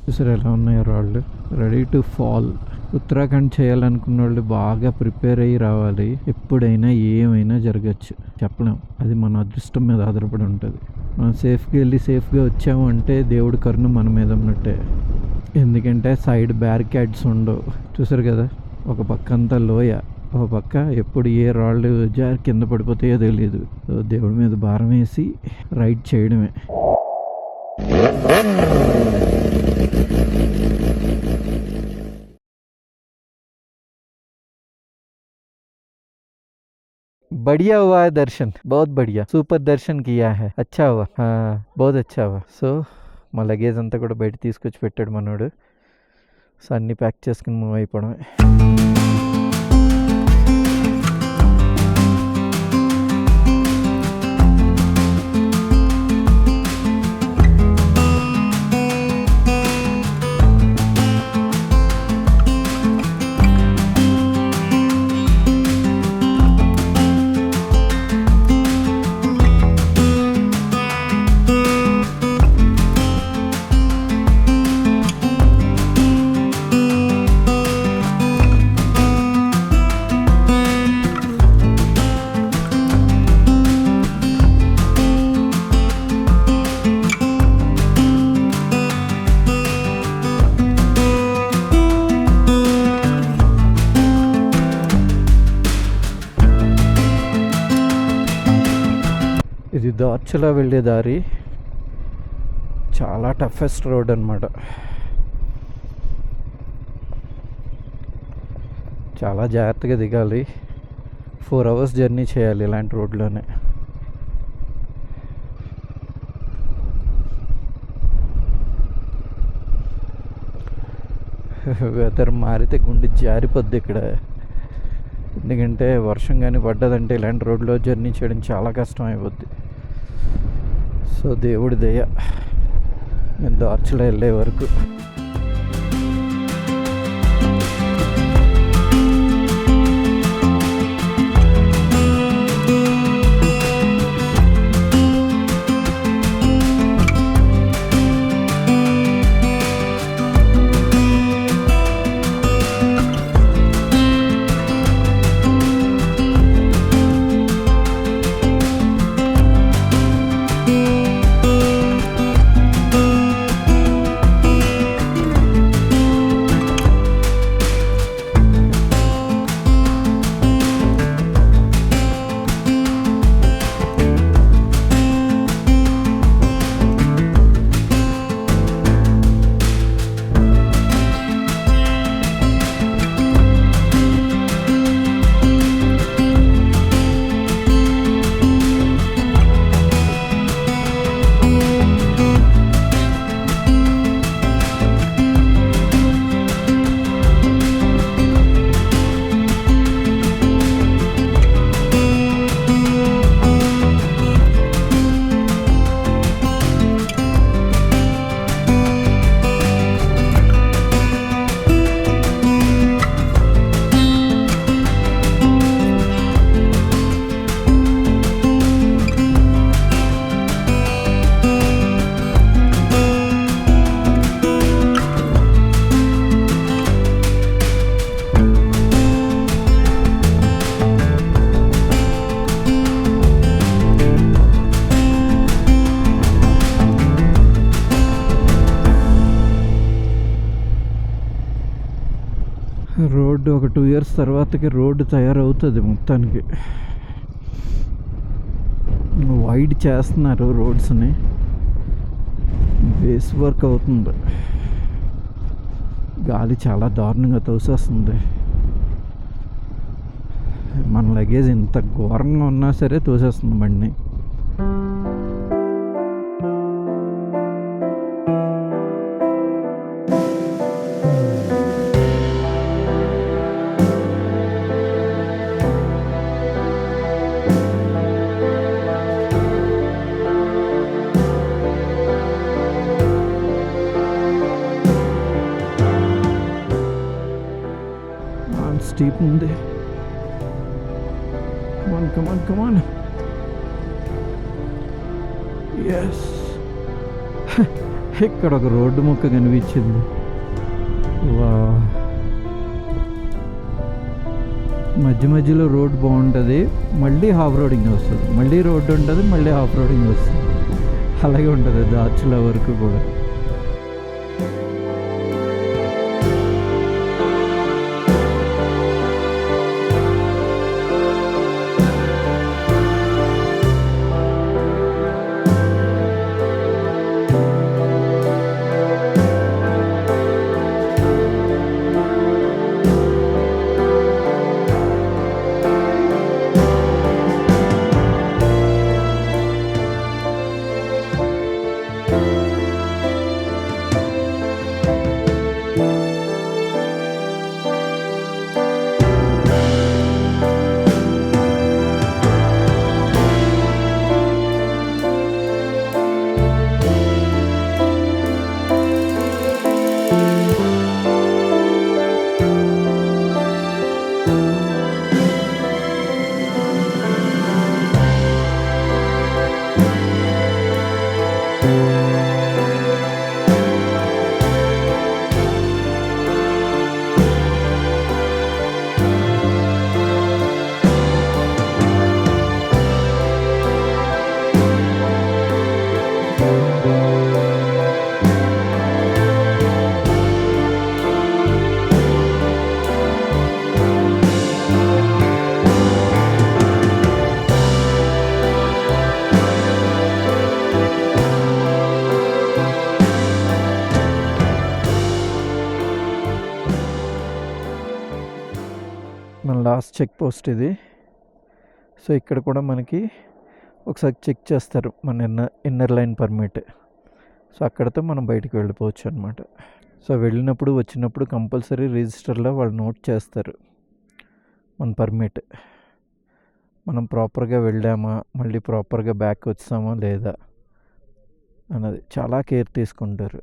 చూసారు ఎలా ఉన్నాయో రాళ్ళు, రెడీ టు ఫాల్. ఉత్తరాఖండ్ చేయాలనుకున్న వాళ్ళు బాగా ప్రిపేర్ అయ్యి రావాలి. ఎప్పుడైనా ఏమైనా జరగచ్చు, చెప్పలేం. అది మన అదృష్టం మీద ఆధారపడి ఉంటుంది. మనం సేఫ్గా వెళ్ళి సేఫ్గా వచ్చాము అంటే దేవుడి కరుణ మన మీద ఉన్నట్టే. ఎందుకంటే సైడ్ బ్యారికేడ్స్ ఉండవు. చూసారు కదా, ఒక పక్క అంతా లోయ, ఒక పక్క ఎప్పుడు ఏ రాళ్ళు జారి కింద పడిపోతాయో తెలియదు. దేవుడి మీద భారం వేసి రైడ్ చేయడమే. बढ़िया हुआ है दर्शन, बहुत बढ़िया, सुपर दर्शन किया है, अच्छा हुआ. हाँ, बहुत अच्छा हुआ. సో మా లగేజ్ అంతా కూడా బయట తీసుకొచ్చి పెట్టాడు మనోడు. సో అన్నీ ప్యాక్ చేసుకుని మూవ్ అయిపోవడమే. ఇది దార్చలా వెళ్ళే దారి, చాలా టఫెస్ట్ రోడ్ అనమాట. చాలా జాగ్రత్తగా దిగాలి. 4 hours జర్నీ చేయాలి ఇలాంటి రోడ్లోనే. వెదర్ మారితే గుండె జారిపోద్ది ఇక్కడ. ఎందుకంటే వర్షం కానీ పడ్డదంటే ఇలాంటి రోడ్లో జర్నీ చేయడం చాలా కష్టం అయిపోద్ది. సో దేవుడి దయ, నేను దార్చలో వెళ్ళే వరకు. రోడ్డు ఒక 2 years తర్వాతకి రోడ్డు తయారవుతుంది. మొత్తానికి వైడ్ చేస్తున్నారు రోడ్స్ని, బేస్ వర్క్ అవుతుంది. గాలి చాలా దారుణంగా తోసేస్తుంది. మన లగేజ్ ఇంత ఘోరంగా ఉన్నా సరే తోసేస్తుంది బండి. Steep ఉంది. Come on. Yes. ఇక్కడ ఒక రోడ్డు ముక్క కనిపించింది. వా, మధ్య మధ్యలో రోడ్ బాగుంటుంది, మళ్ళీ హాఫ్ రోడింగ్ వస్తుంది, మళ్ళీ రోడ్డు ఉంటుంది, మళ్ళీ హాఫ్ రోడింగ్ వస్తుంది. అలాగే ఉంటుంది దాచుల వరకు కూడా. మన లాస్ట్ చెక్ పోస్ట్ ఇది. సో ఇక్కడ కూడా మనకి ఒకసారి చెక్ చేస్తారు మన ఇన్నర్ లైన్ పర్మిట్. సో అక్కడితో మనం బయటికి వెళ్ళిపోవచ్చు అనమాట. సో వెళ్ళినప్పుడు వచ్చినప్పుడు కంపల్సరీ రిజిస్టర్లో వాళ్ళు నోట్ చేస్తారు మన పర్మిట్, మనం ప్రాపర్గా వెళ్ళామా, మళ్ళీ ప్రాపర్గా బ్యాక్ వచ్చామా లేదా అన్నది చాలా కేర్ తీసుకుంటారు.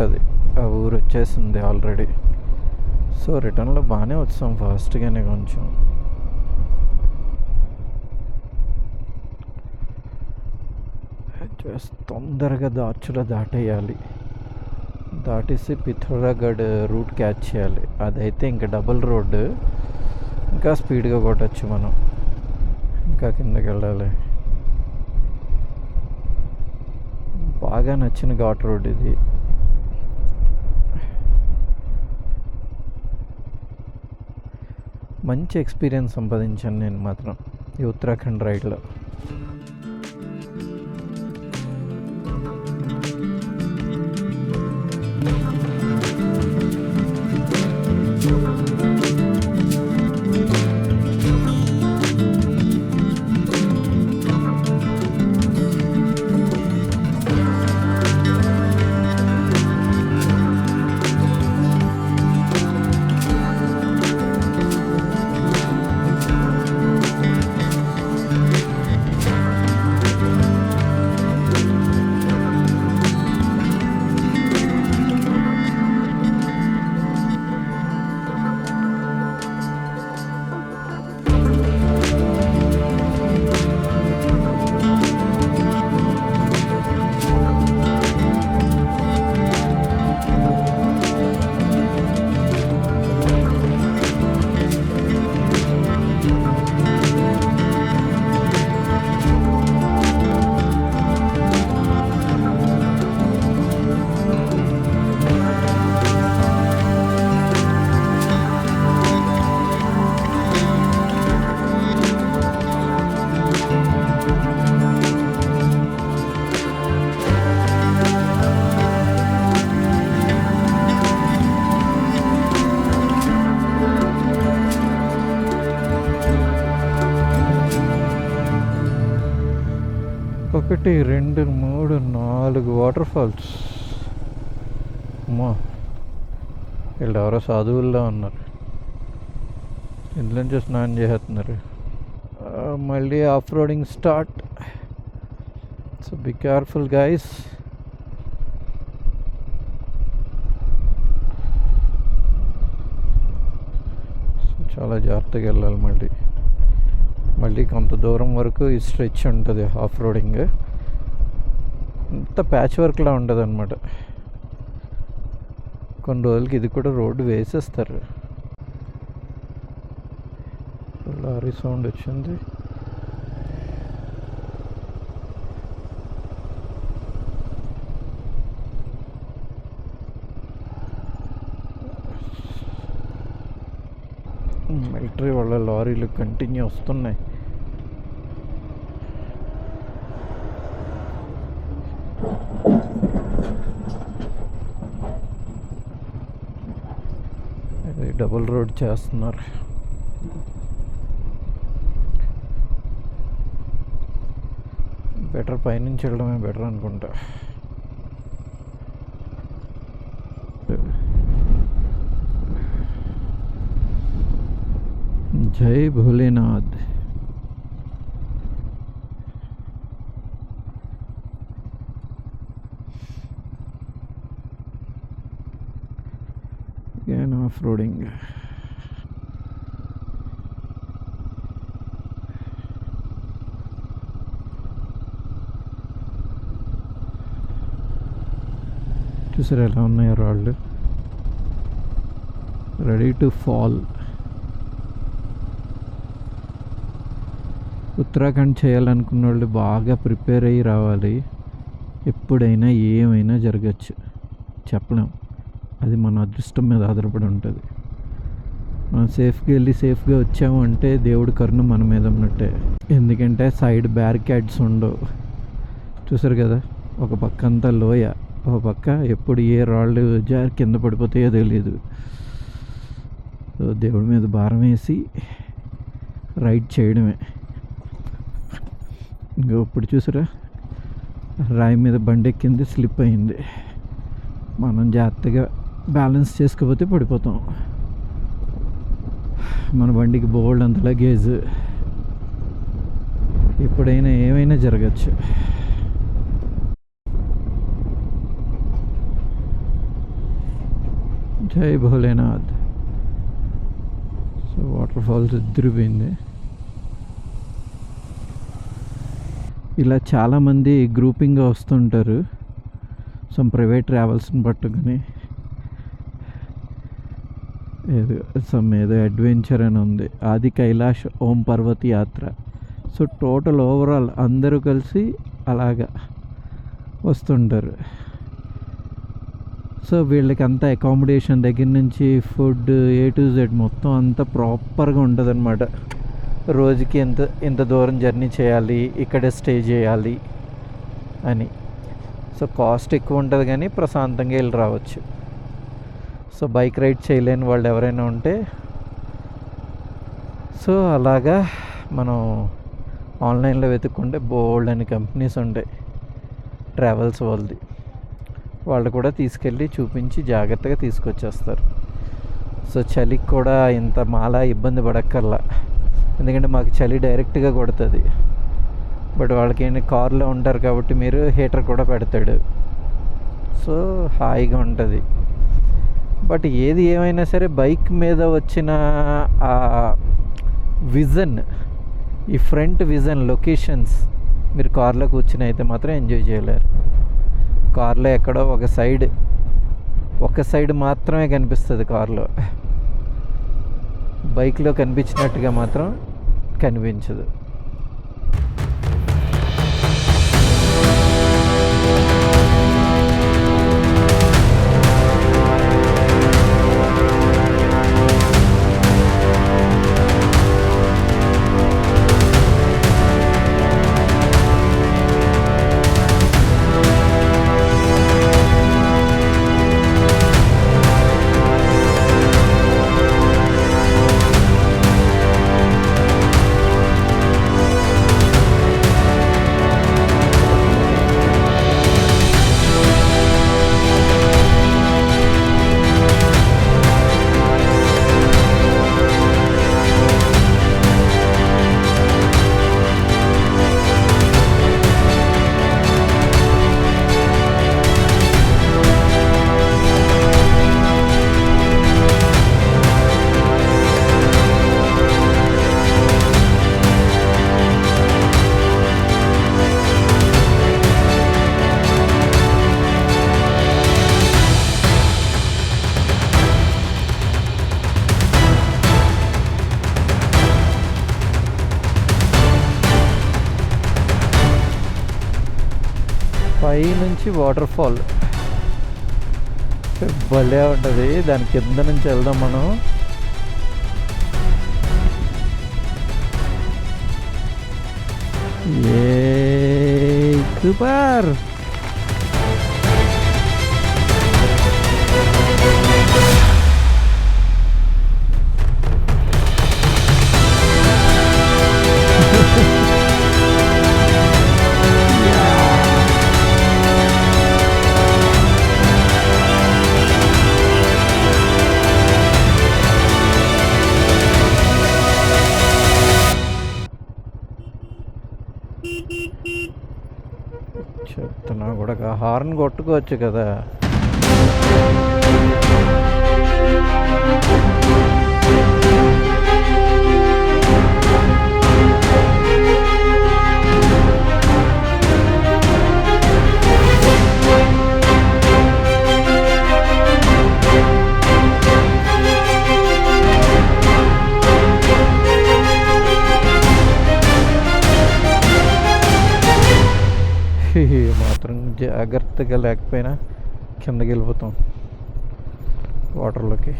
ఉంటుంది. ఆ ఊరు వచ్చేసింది ఆల్రెడీ. సో రిటర్న్లో బాగానే వచ్చాం ఫాస్ట్గానే కొంచెం. జస్ట్ తొందరగా దార్చులో దాటేయాలి. దాటేసి పిథోరాగఢ్ రూట్ క్యాచ్ చేయాలి. అదైతే ఇంకా డబుల్ రోడ్డు, ఇంకా స్పీడ్గా కొట్టచ్చు మనం. ఇంకా కిందకి వెళ్ళాలి. బాగా నచ్చిన ఘాట్ రోడ్ ఇది. మంచి ఎక్స్పీరియన్స్ సంపాదించాను నేను మాత్రం ఈ ఉత్తరాఖండ్ రైడ్లో. ఒకటి, 2, 3, 4 వాటర్ ఫాల్స్. అమ్మా, వీళ్ళు ఎవరో సాధువుల్లో ఉన్నారు. ఇందులోంచి స్నానం చేస్తున్నారు. మళ్ళీ off roading start. So be careful guys. చాలా జాగ్రత్తగా వెళ్ళాలి. మళ్ళీ కొంత దూరం వరకు ఈ స్ట్రెచ్ ఉంటుంది ఆఫ్ రోడింగ్. అంత ప్యాచ్ వర్క్లా ఉంటుంది అనమాట. కొన్ని రోజులకి ఇది కూడా రోడ్డు వేసేస్తారు. లారీ సౌండ్ వచ్చింది. మిలిటరీ వాళ్ళ లారీలు కంటిన్యూ వస్తున్నాయి. ఇది డబుల్ రోడ్ చేస్తున్నారు. బెటర్ పైనుంచి వెళ్ళడమే బెటర్ అనుకుంటా. జై భోలేనాథ్. again off roading. చూసారు ఎలా ఉన్నాయో రాళ్ళు. Ready to fall. ఉత్తరాఖండ్ చేయాలనుకున్న వాళ్ళు బాగా ప్రిపేర్ అయ్యి రావాలి. ఎప్పుడైనా ఏమైనా జరగచ్చు, చెప్పలేం. అది మన అదృష్టం మీద ఆధారపడి ఉంటుంది. మనం సేఫ్గా వెళ్ళి సేఫ్గా వచ్చాము అంటే దేవుడి కరుణ మన మీద ఉన్నట్టే. ఎందుకంటే సైడ్ బ్యారికేడ్స్ ఉండవు. చూసారు కదా, ఒక పక్క అంతా లోయ, ఒక పక్క ఎప్పుడు ఏ రాళ్ళు జారి కింద పడిపోతాయో తెలియదు. సో దేవుడి మీద భారం వేసి రైడ్ చేయడమే. ఇంకా ఇప్పుడు చూసారా, రాయి మీద బండి ఎక్కింది, స్లిప్ అయింది. మనం జాగ్రత్తగా బ్యాలెన్స్ చేసుకోకపోతే పడిపోతాం. మన బండికి బోల్డ్ అంత లగేజ్, ఎప్పుడైనా ఏమైనా జరగచ్చు. జై భోలేనాథ్. సో వాటర్ ఫాల్స్ ఎదురుపోయింది. ఇలా చాలామంది గ్రూపింగ్గా వస్తుంటారు. సమ్ ప్రైవేట్ ట్రావెల్స్ని పట్టుకుని ఏదో అడ్వెంచర్ అని ఉంది. ఆది కైలాష్ ఓం పర్వతి యాత్ర. సో టోటల్ ఓవరాల్ అందరూ కలిసి అలాగా వస్తుంటారు. సో వీళ్ళకి అంతా అకామిడేషన్ దగ్గర నుంచి ఫుడ్ A to Z మొత్తం అంతా ప్రాపర్గా ఉంటుంది అనమాట. రోజుకి ఎంత దూరం జర్నీ చేయాలి, ఇక్కడే స్టే చేయాలి అని. సో కాస్ట్ ఎక్కువ ఉంటుంది కానీ ప్రశాంతంగా వెళ్ళి రావచ్చు. సో బైక్ రైడ్ చేయలేని వాళ్ళు ఎవరైనా ఉంటే సో అలాగా మనం ఆన్లైన్లో వెతుక్కుంటే బోల్డ్ అని కంపెనీస్ ఉంటాయి ట్రావెల్స్ వాళ్ళది. వాళ్ళు కూడా తీసుకెళ్ళి చూపించి జాగ్రత్తగా తీసుకొచ్చేస్తారు. సో చలికి కూడా ఇంత మాలా ఇబ్బంది పడక్కర్లా, ఎందుకంటే మాకు చలి డైరెక్ట్గా కొడుతుంది. బట్ వాళ్ళకి ఏంటి కార్లో ఉంటారు కాబట్టి మీరు హీటర్ కూడా పెడతాడు. సో హాయిగా ఉంటుంది. బట్ ఏది ఏమైనా సరే బైక్ మీద వచ్చిన ఆ విజన్, ఈ ఫ్రంట్ విజన్ లొకేషన్స్ మీరు కార్లో కూర్చుని అయితే మాత్రం ఎంజాయ్ చేయలేరు. కార్లో ఎక్కడో ఒక సైడ్ మాత్రమే కనిపిస్తుంది కార్లో. బైక్లో కనిపించినట్టుగా మాత్రం కనిపించదు. పై నుంచి వాటర్ ఫాల్ భలే ఉంటుంది. దాని కింద నుంచి వెళ్దాం మనం. సూపర్. చెప్తున్నా కూడా హార్న్ కొట్టుకోవచ్చు కదా. మాత్రం జాగ్రత్తగా లేకపోయినా కిందకి వెళ్ళిపోతాం వాటర్లోకి.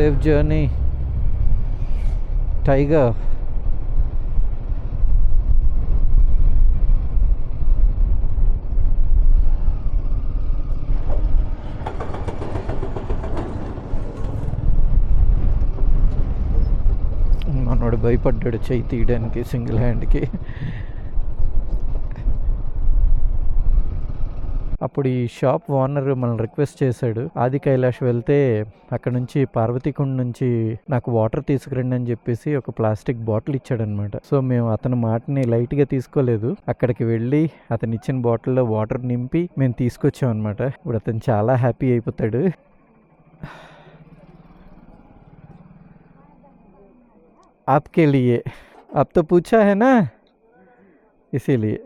Safe journey tiger. మనోడు భయపడ్డాడు చెయ్యి తీయడానికి సింగిల్ హ్యాండ్కి. అప్పుడు ఈ షాప్ ఓనర్ మనల్ని రిక్వెస్ట్ చేశాడు, ఆది కైలాష్ వెళ్తే అక్కడ నుంచి పార్వతీకుండ నుంచి నాకు వాటర్ తీసుకురండి అని చెప్పేసి ఒక ప్లాస్టిక్ బాటిల్ ఇచ్చాడనమాట. సో మేము అతని మాటని లైట్గా తీసుకోలేదు, అక్కడికి వెళ్ళి అతను ఇచ్చిన బాటిల్లో వాటర్ నింపి మేము తీసుకొచ్చాం అనమాట. ఇప్పుడు అతను చాలా హ్యాపీ అయిపోతాడు. आपके लिए, अब तो पूछा है ना, इसीलिए.